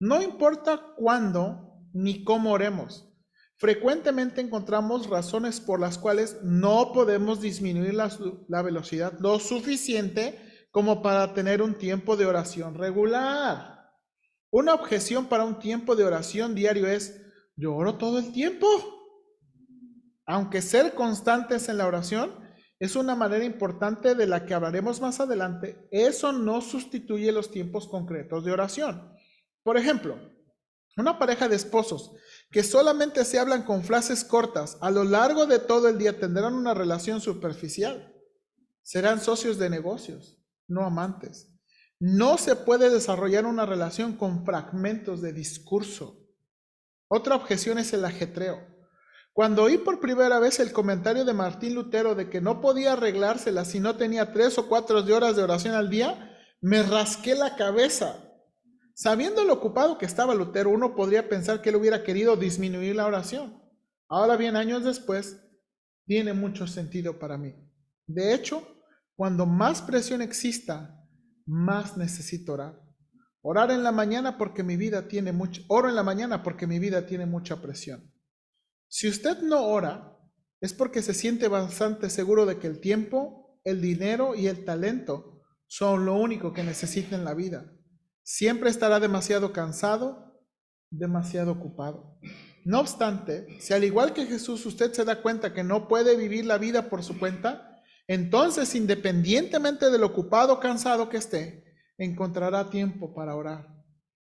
No importa cuándo ni cómo oremos. Frecuentemente encontramos razones por las cuales no podemos disminuir la velocidad lo suficiente como para tener un tiempo de oración regular. Una objeción para un tiempo de oración diario es, yo oro todo el tiempo. Aunque ser constantes en la oración es una manera importante de la que hablaremos más adelante, eso no sustituye los tiempos concretos de oración. Por ejemplo, una pareja de esposos que solamente se hablan con frases cortas a lo largo de todo el día tendrán una relación superficial. Serán socios de negocios, no amantes. No se puede desarrollar una relación con fragmentos de discurso. Otra objeción es el ajetreo. Cuando oí por primera vez el comentario de Martín Lutero de que no podía arreglársela si no tenía 3 o 4 horas de oración al día, me rasqué la cabeza. Sabiendo lo ocupado que estaba Lutero, uno podría pensar que él hubiera querido disminuir la oración. Ahora bien, años después, tiene mucho sentido para mí. De hecho, cuando más presión exista, más necesito orar. Oro en la mañana porque mi vida tiene mucha presión. Si usted no ora, es porque se siente bastante seguro de que el tiempo, el dinero y el talento son lo único que necesita en la vida. Siempre estará demasiado cansado, demasiado ocupado. No obstante, si al igual que Jesús usted se da cuenta que no puede vivir la vida por su cuenta, entonces independientemente de lo ocupado o cansado que esté, encontrará tiempo para orar.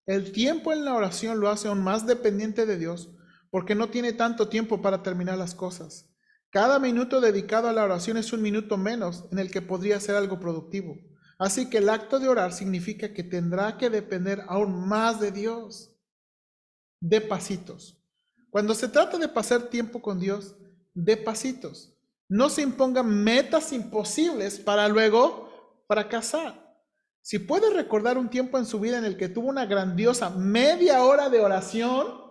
El tiempo en la oración lo hace aún más dependiente de Dios porque no tiene tanto tiempo para terminar las cosas. Cada minuto dedicado a la oración es un minuto menos en el que podría hacer algo productivo. Así que el acto de orar significa que tendrá que depender aún más de Dios. De pasitos. Cuando se trata de pasar tiempo con Dios, de pasitos. No se impongan metas imposibles para luego fracasar. Si puede recordar un tiempo en su vida en el que tuvo una grandiosa media hora de oración,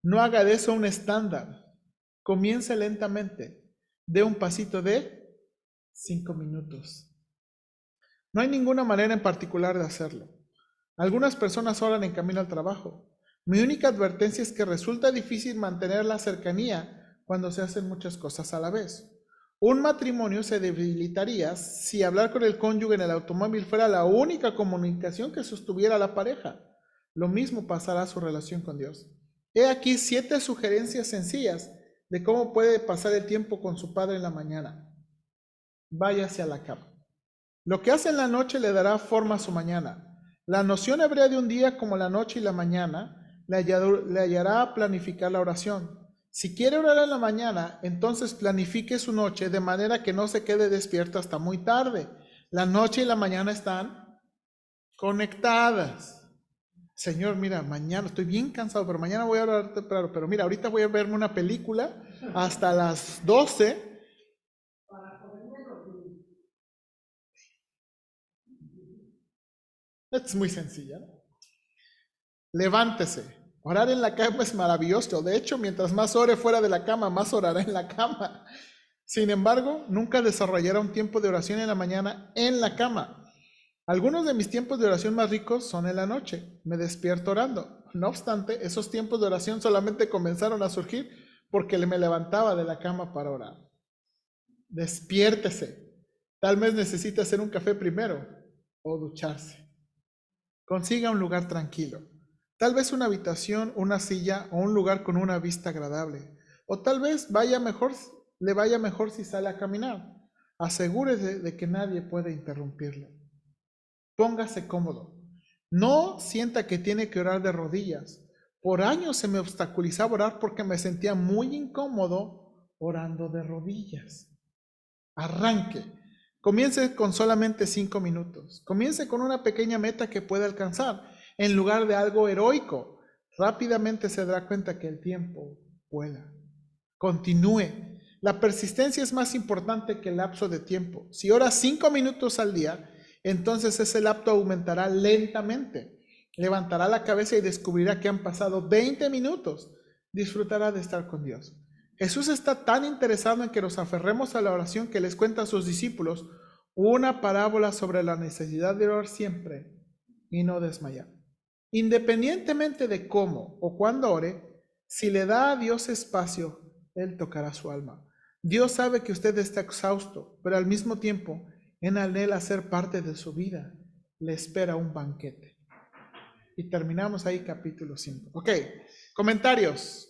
no haga de eso un estándar. Comience lentamente. Dé un pasito de 5 minutos. No hay ninguna manera en particular de hacerlo. Algunas personas oran en camino al trabajo. Mi única advertencia es que resulta difícil mantener la cercanía cuando se hacen muchas cosas a la vez. Un matrimonio se debilitaría si hablar con el cónyuge en el automóvil fuera la única comunicación que sostuviera la pareja. Lo mismo pasará a su relación con Dios. He aquí 7 sugerencias sencillas de cómo puede pasar el tiempo con su padre en la mañana. Váyase a la cama. Lo que hace en la noche le dará forma a su mañana. La noción hebrea de un día como la noche y la mañana le ayudará a planificar la oración. Si quiere orar en la mañana, entonces planifique su noche de manera que no se quede despierto hasta muy tarde. La noche y la mañana están conectadas. Señor, mira, mañana estoy bien cansado, pero mañana voy a orar temprano. Pero mira, ahorita voy a verme una película hasta las 12. Para poderme dormir. Es muy sencilla, ¿no? Levántese. Orar en la cama es maravilloso. De hecho, mientras más ore fuera de la cama, más orará en la cama. Sin embargo, nunca desarrollará un tiempo de oración en la mañana en la cama. Algunos de mis tiempos de oración más ricos son en la noche. Me despierto orando. No obstante, esos tiempos de oración solamente comenzaron a surgir porque me levantaba de la cama para orar. Despiértese. Tal vez necesite hacer un café primero o ducharse. Consiga un lugar tranquilo. Tal vez una habitación, una silla o un lugar con una vista agradable. O tal vez le vaya mejor si sale a caminar. Asegúrese de que nadie puede interrumpirlo. Póngase cómodo. No sienta que tiene que orar de rodillas. Por años se me obstaculizaba orar porque me sentía muy incómodo orando de rodillas. Arranque. Comience con solamente 5 minutos. Comience con una pequeña meta que pueda alcanzar, en lugar de algo heroico. Rápidamente se dará cuenta que el tiempo vuela. Continúe. La persistencia es más importante que el lapso de tiempo. Si ora 5 minutos al día, entonces ese lapso aumentará lentamente. Levantará la cabeza y descubrirá que han pasado 20 minutos. Disfrutará de estar con Dios. Jesús está tan interesado en que nos aferremos a la oración que les cuenta a sus discípulos una parábola sobre la necesidad de orar siempre y no desmayar. Independientemente de cómo o cuándo ore, si le da a Dios espacio, Él tocará su alma. Dios sabe que usted está exhausto, pero al mismo tiempo, en anhela ser parte de su vida. Le espera un banquete. Y terminamos ahí capítulo 5. Ok, comentarios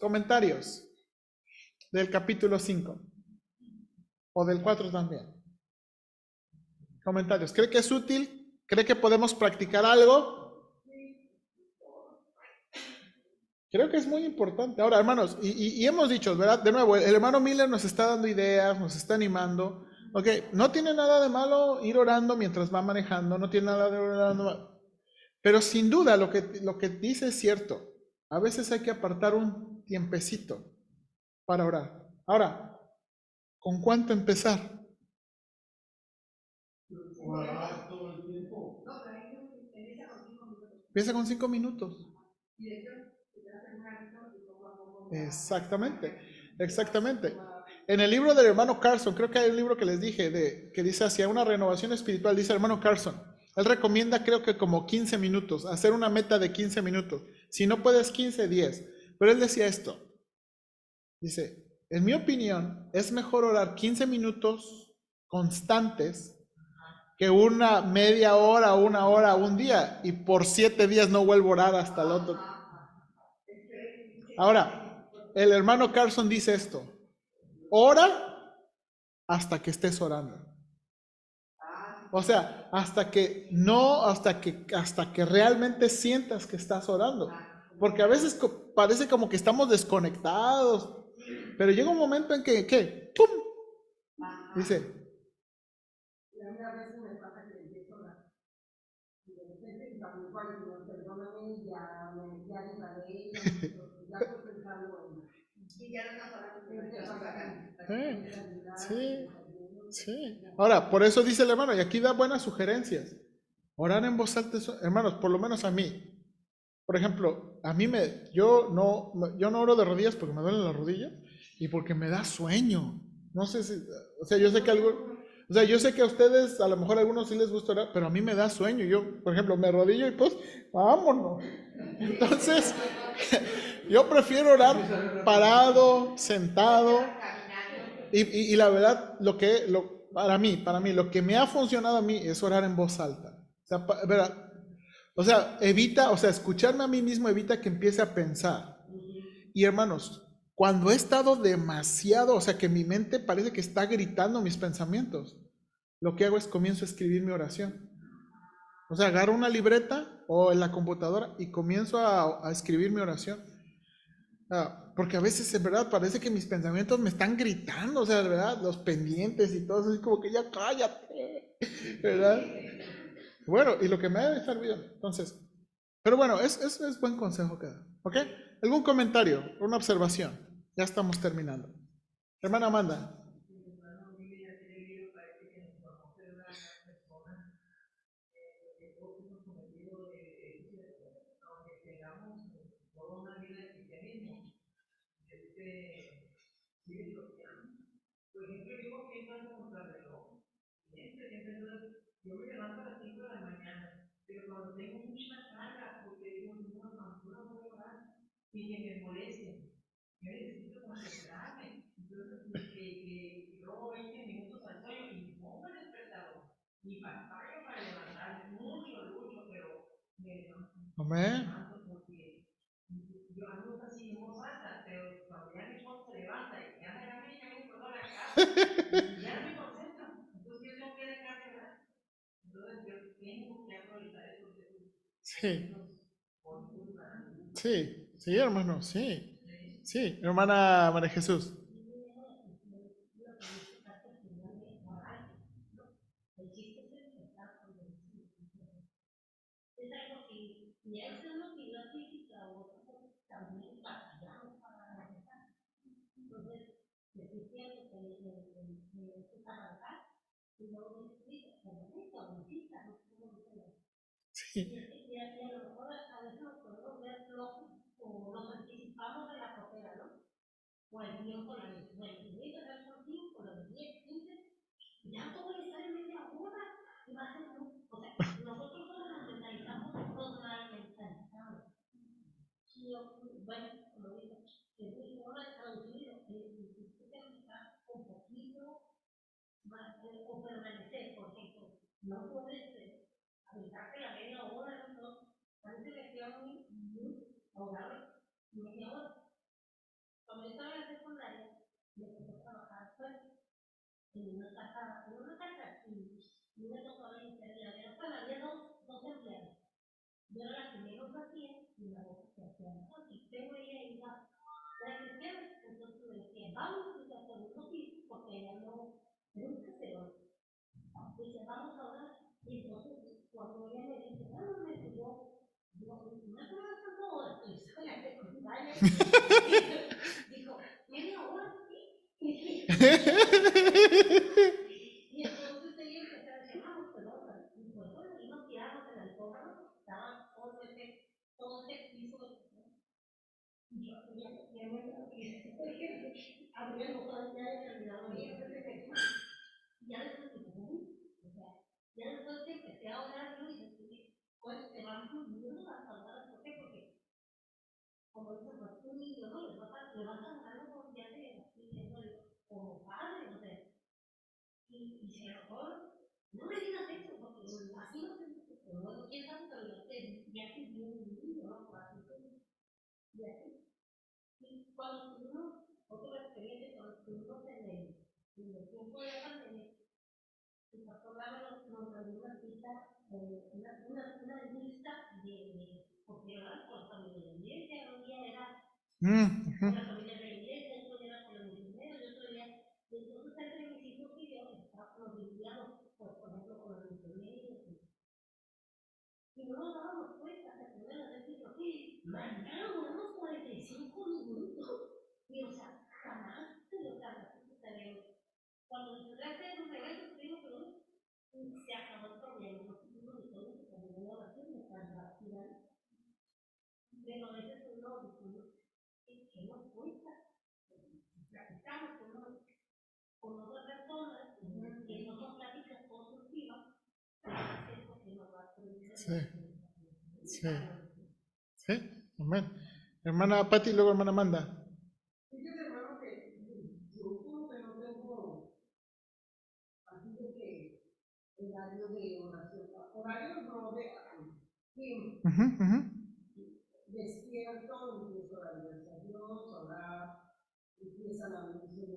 del capítulo 5 o del 4 también. Comentarios. ¿Cree que es útil? ¿Cree que podemos practicar algo? Creo que es muy importante. Ahora, hermanos, y hemos dicho, ¿verdad? De nuevo, el hermano Miller nos está dando ideas, nos está animando. Ok, no tiene nada de malo ir orando mientras va manejando, no tiene nada de orando. Pero sin duda lo que dice es cierto. A veces hay que apartar un tiempecito para orar. Ahora, ¿con cuánto empezar? Orar todo el tiempo. No, pero ahí empieza con 5 minutos. Empieza con 5 minutos. Y de hecho, te das el hábito y poco a poco. Exactamente. En el libro del hermano Carson, creo que hay un libro que les dije, que dice hacia una renovación espiritual, dice el hermano Carson. Él recomienda, creo que como 15 minutos, hacer una meta de 15 minutos. Si no puedes 15, 10. Pero él decía esto. Dice, en mi opinión, es mejor orar 15 minutos constantes que una media hora, una hora, un día. Y por 7 días no vuelvo a orar hasta el otro. Ahora, el hermano Carson dice esto. Ora hasta que estés orando. O sea, hasta que realmente sientas que estás orando. Porque a veces parece como que estamos desconectados. Pero llega un momento en que, ¿qué? ¡Pum! Dice. Y a mí a veces me pasa que empiezo a orar. Y de repente, también cuando Señor, perdóname, ya declaré, ya estoy pensando en. Y ya no estás orando. Sí. Ahora, por eso dice el hermano, y aquí da buenas sugerencias. Orar en voz alta, hermanos, por lo menos a mí. Por ejemplo, yo no oro de rodillas porque me duelen las rodillas y porque me da sueño. No sé si, o sea, yo sé que a ustedes, a lo mejor a algunos sí les gusta orar, pero a mí me da sueño. Yo, por ejemplo, me arrodillo y pues, vámonos. Entonces, yo prefiero orar parado, sentado. Y la verdad, para mí, lo que me ha funcionado a mí es orar en voz alta. O sea, escucharme a mí mismo evita que empiece a pensar. Y hermanos, cuando he estado demasiado, o sea, que mi mente parece que está gritando mis pensamientos, lo que hago es comienzo a escribir mi oración. O sea, agarro una libreta o en la computadora y comienzo a escribir mi oración. Porque a veces, en verdad, parece que mis pensamientos me están gritando, o sea, de verdad, los pendientes y todo eso, es como que ya cállate, ¿verdad? Bueno, y lo que me debe estar bien. Entonces, pero bueno, es buen consejo que da, ¿ok? ¿Algún comentario, una observación? Ya estamos terminando. Hermana Amanda. Por ejemplo, yo siempre ando contra el reloj. Siempre, yo me levanto a las 5 de la mañana, pero cuando tengo mucha carga, porque digo, no voy a orar, y que me molesten, yo necesito concentrarme. Entonces, que robo 20 minutos al sueño y me pongo el despertador. Y batallo para levantarme, lucho, pero me Amén. levanto porque yo ando así en voz alta, pero cuando ya mi esposo se levanta y ya me agarré, ya me acordó la casa, y ya no me concentro. Entonces yo tengo que dejar de ver. Entonces yo tengo que aprovechar esos Sí, por culpa. sí, hermano, sí. Sí, hermana María Jesús. Es algo que ya es una actividad física o otra cosa, también batallamos para regresar. Entonces, es cierto que me gusta arrancar y luego me explico, como necesita, no sé cómo decirlo. Sí, Y a lo mejor a veces nos podemos ver flojos o nos anticipamos de la copera, ¿no? O el guión con la luz. Bueno, si voy a empezar contigo con los 10, 15, ya todo voy a estar en media hora y va a ser muy, o sea, nosotros solo nos mentalizamos, nos mal mentalizamos. Y yo, bueno, como digo, que es muy bueno de traducir, que está un poquito más, o permanecer, por ejemplo, no puedes aventarte la media hora, ¿no? A mí se me queda muy ahogado, media hora. Cuando yo estaba en la secundaria, me tocó trabajar pues, en una casa, y me tocó limpiar la casa, había dos empleados. Yo era la que menos hacía y la otra que hacía más. Y tengo ella iba era cristiana, entonces me decía, vamos al segundo piso, porque ella no, nunca se va. Dice, vamos a orar. Y entonces, cuando ella me dice, no, me dice, no me tanto hora, pues estoy en la secundaria. Dijo, media hora, sí. Y entonces ella empezó a decir, vamos, pues vamos a ver. Y pues bueno, y nos tiramos en el cócalo, estaba todo ese piso. Y yo, ya me abría los ojos, ya he terminado bien, ya después de o sea, ya después que empecé a orar, yo dije, pues te van muriendo las palabras, ¿por qué? Porque, como dice, pues un niño, ¿no? Le vas a dar una confianza como padre, o sea, y se mejor, no me digas eso, porque así no se bueno, quién sabe, pero ya que viene un niño, ¿no? Por así y así. Y cuando tuvimos otra experiencia, cuando estuvimos en el tiempo de la pandemia, el pastor Lázaro nos dio una cita, una lista porque era por la familia de la iglesia, un día era por la familia de la iglesia, otro día era por los misioneros, y otro día, entonces entre mis hijos y yo nos dividíamos, pues, por ejemplo, con los misioneros, y no nos dábamos cuenta, hasta que una vez dijo, sí, mañana unos 45 minutos, y o sea, jamás se lo cargas, cuando se trata de un evento, digo, pero se acabó el problema, no tuvimos ni todo que cuando voy a hacer me tan rápida, pero a veces uno dice, que no cuenta, platicamos con otras personas, que no son pláticas constructivas, es esto que nos va a producir. Sí, sí, amén. Hermana Pati, luego hermana Amanda. Fíjate, hermano, que yo como que no tengo así de que horario de oración, horario no de tiempo. Despierto, empiezo a agradecer a Dios, a orar, empieza la bendición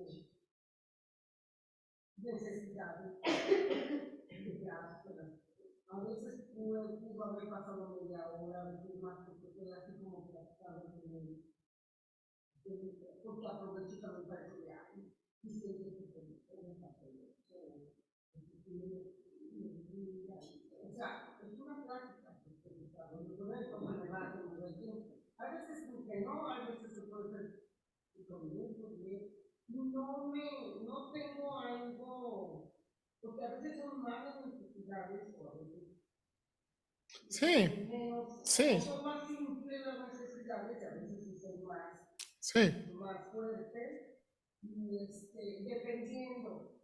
de necesidades, a veces puedo pudo haber pasado media hora, a veces más, porque fue así como platicando con él. Porque aprovecho también para decirle, ay, y siempre que te en papel. O sea, es una plática que se desarrolla con él, como me va a tomar el tiempo. A veces que no, a veces se puede ser 5 minutos, 10. No tengo algo, porque a veces son más necesidades o a veces Sí, menos, sí, son más simples las necesidades y a veces sí son sí, más fuertes y dependiendo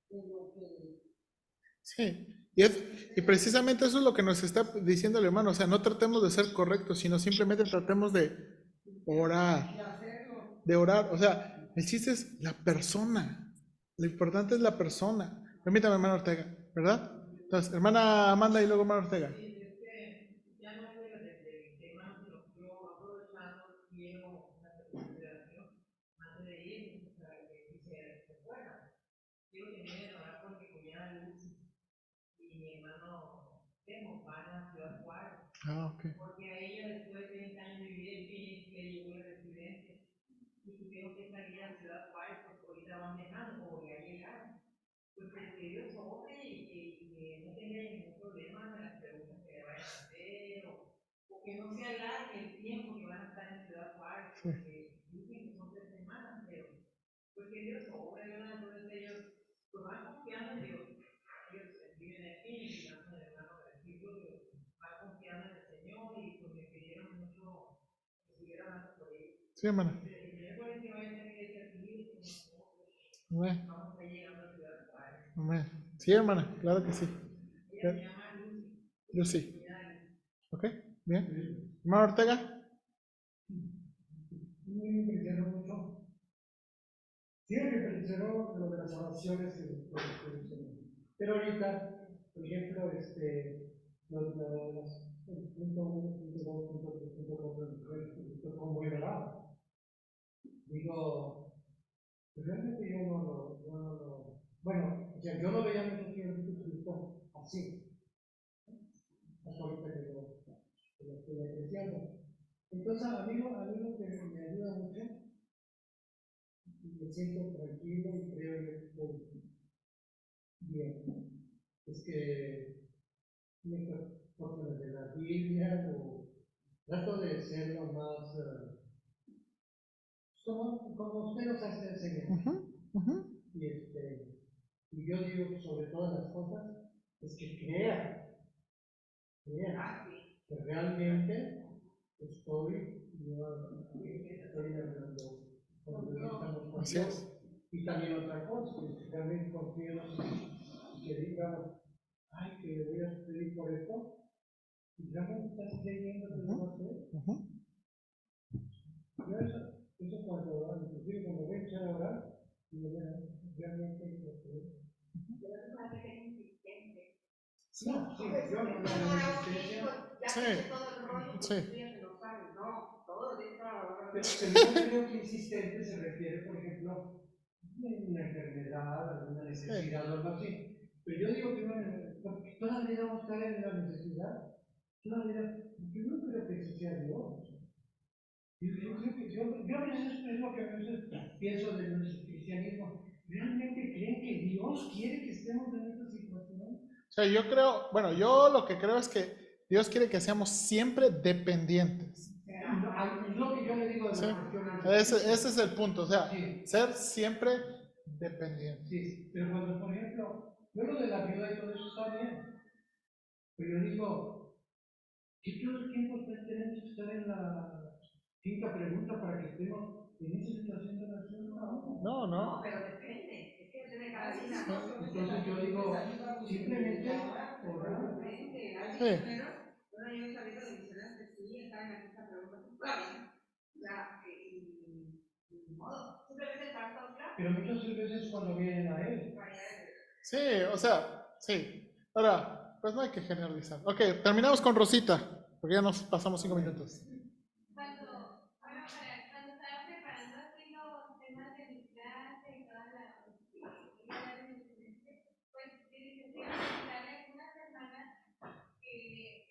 de lo que... sí. Y precisamente eso es lo que nos está diciendo el hermano. O sea, no tratemos de ser correctos, sino simplemente tratemos de orar. de hacerlo. De orar. O sea, el chiste es la persona. Lo importante es la persona. Permítame, hermano Ortega, ¿verdad? Entonces, hermana Amanda y luego hermano Ortega. Ya no fue del tema, sino que yo aprovechando quiero una consideración antes de ir, para que se pueda. Quiero que vienen a orar por mi cuñada Lucy y mi hermano Temo, van a Ciudad Juárez. Porque a ella después de 30 años de vivir en Phoenix le llegó la residencia y tuvieron que salir a Ciudad Juárez porque ahorita van dejando o ya llegaron. Pues que Dios obre y que no tenga ningún problema en las preguntas que le vayan a hacer o que no se alargue el tiempo que van a estar en Ciudad Juárez, porque dicen que son 3 semanas, pero pues que Dios obre, ¿verdad? Entonces ellos pues van confiando en Dios. Ellos viven aquí y van con el hermano del ciclo, pero van confiando en el Señor y pues me pidieron mucho que estuviera más por ellos. Sí, hermano. Recuerden que vayan a la iglesia civil, Amén. vamos a llegando a Ciudad Juárez. Amén. Sí, hermana, claro que sí. Ella se llama Lucy. Lucy. Ok, bien. Hermano Ortega. Me impresionó mucho. Sí, me impresionó lo de las oraciones que pero ahorita, por ejemplo, el punto 1, punto 2, punto 3, punto 4, como muy grabado. Digo, realmente yo no lo, bueno, o sea, yo no veía mucho tiempo Jesucristo así, hasta ahorita que lo estoy apreciando. Entonces, a mí lo que me ayuda mucho, y me siento tranquilo y creo que estoy bien, es que me corto de la Biblia o trato de ser lo más, como usted nos ha enseñado. Y yo digo que sobre todas las cosas es que crea que realmente estoy hablando con Dios, estamos con Dios. Y también otra cosa, que realmente confío y que diga, ay, que voy a pedir por esto, y realmente estás creyendo que lo va a hacer. Yo eso cuando, inclusive cuando voy a echar a orar, digo, bueno, realmente lo creo. Sí, no, sí, yo no pero yo creo que insistente se refiere, por ejemplo, a una enfermedad, alguna necesidad o algo así. Pero yo digo que toda la vida vamos a estar en la necesidad. Toda la vida, yo no creo que eso sea Dios. Yo a veces es lo que a veces pienso de nuestro cristianismo. ¿Realmente creen que Dios quiere que estemos en esta situación? O sea, yo creo, bueno, yo lo que creo es que Dios quiere que seamos siempre dependientes. Es lo que yo le digo de ¿Sí? la cuestión. Ese es el punto, o sea, sí. ser siempre dependiente. Sí, pero cuando, por ejemplo, yo lo de la viuda y todo eso está bien. Pero yo digo, que todo el tiempo tenemos que estar en la quinta pregunta para que estemos en esa situación de oración. No, No, pero depende. Es que depende de cada vida. Entonces yo digo, simplemente orar. Depende. Hay Sí. misioneros, bueno, yo he sabido de misioneros que sí están en la quinta pregunta. Claro. Ya, y modo. Simplemente basta orar. Pero muchas veces cuando vienen a él. Sí, o sea, sí. Ahora, pues no hay que generalizar. Ok, terminamos con Rosita, porque ya nos pasamos 5 minutos. Cuando estaba preparando así los temas de mi clase y toda la pues dije que iba a preguntarle a algunas hermanas que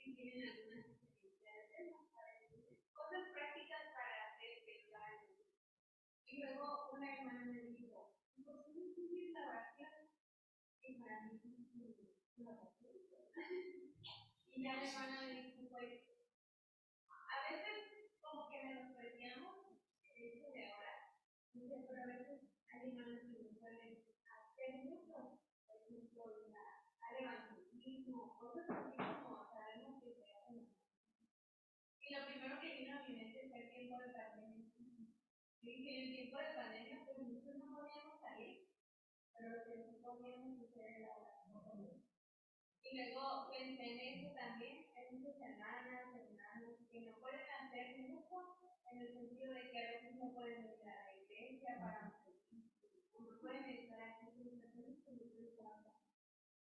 Y ya la hermana me dijo, pues, a veces como que menospreciamos el hecho de ahora, dice, pero a veces hay hermanas que no pueden hacer mucho, por ejemplo, al evangelismo, cosas así como sabemos que se hacen. Y lo primero que vino a mi mente fue el tiempo de pandemia. Yo dije, en el tiempo de pandemia, pues nosotros no podíamos salir, pero lo que no podíamos hacer era oración. Y luego pensé en eso también, hay muchas hermanas, hermanos que no pueden hacer mucho, en el sentido de que a veces no pueden ir a la iglesia para no pueden estar aquí en situaciones que nosotros estamos.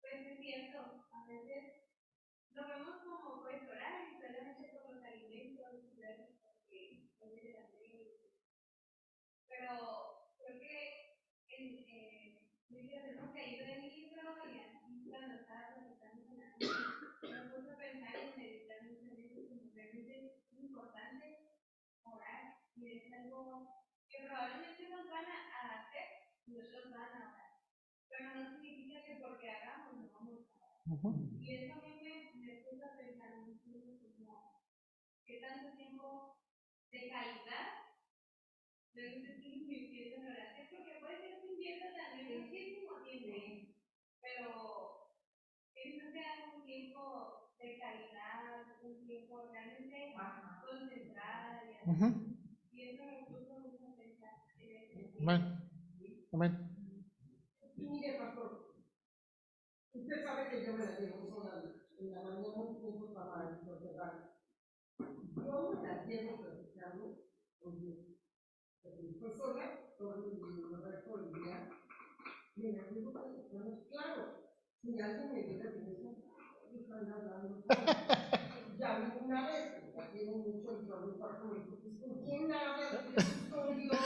Pues es cierto, a veces lo vemos como pues orar y solamente por los alimentos, porque no se la pero creo que tenemos que ir del libro y así cuando estaba presentando con la gente, me puse a pensar y meditar mucho en eso, como realmente es importante orar y es algo que probablemente nos van a hacer y nosotros van a orar, pero no significa que porque hagamos no vamos a orar. Y eso a mí me puso a pensar mucho como qué tanto tiempo de calidad luego se invirtiendo en orar. Es porque puede ser que invierta también muchísimo tiempo, pero que no sea un tiempo de calidad, un tiempo realmente concentrada y así. Y eso me puso mucho a pensar en ese tiempo. Amén. Amén. Mire, pastor, usted sabe que yo me la llevo sola en la mañana un poco para proteger. Yo me la llevo platicando con Dios. Pues sola, todo el resto del día. Mira, yo claro, si alguien me dice que están hablando, ya vi una vez, ya tiene mucho el problema ¿con quién habla? Con Dios,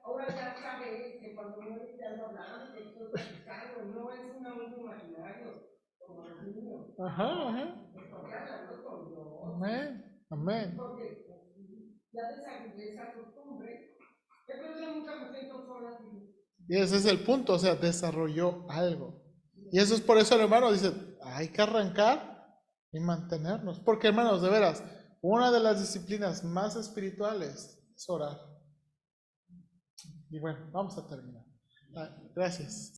ahora ya sabes que cuando no le están hablando, que estoy platicando, no es un audio imaginario, como los niños. Ajá. Estoy hablando con Dios. Amén. Amén. Porque ya desarrollé esa costumbre. Entonces yo nunca me siento sola. Y ese es el punto, o sea, desarrolló algo. Y eso es por eso el hermano dice, hay que arrancar y mantenernos. Porque hermanos, de veras, una de las disciplinas más espirituales es orar. Y bueno, vamos a terminar. Gracias.